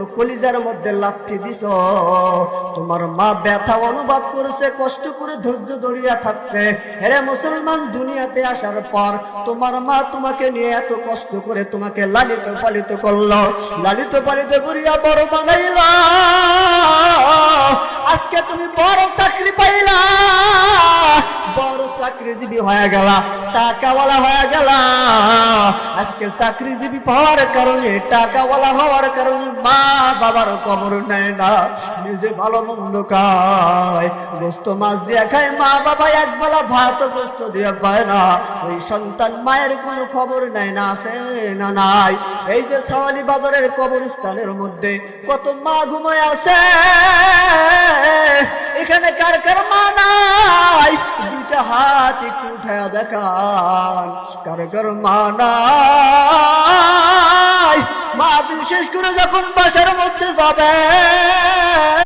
তো কলিজার মধ্যে লাথি দিছ। তোমার মা ব্যথা অনুভব করেছে, কষ্ট করে ধৈর্য ধরিয়া থাকছে। হেরে মুসলমান, দুনিয়াতে আসার পর তোমার মা তোমাকে নিয়ে এত কষ্ট করে তোমাকে লালিত পালিত করলো, লালিত পালিত করিয়া বড় বানাইলা। আজকে তুমি বড় চাকরি পাইলা, বড় চাকরিজীবী হয়ে গেলা, টাকাওয়ালা হয়ে গেলা। আজকে চাকরিজীবী হওয়ার কারণে, টাকাওয়ালা হওয়ার কারণে মা বাবার খবর নেয় না, নিজে ভালো মন্দ খায়, গোস্ত মাছ দিয়ে খায়, মা বাবা একবেলা ভাত গোস্ত দিয়ে পায় না। ওই সন্তান মায়ের কোনো খবর নেয় না, আছে না নাই? এই যে সাওয়ালি বাজারের কবরস্থানের মধ্যে কত মা ঘুমায় আছে, এখানে কার কার মা নাই? দুইটা হাত একটু উঠায়া দেখান, কার কার মা নাই? মা বিশেষ করে যখন বাসার মধ্যে যাবে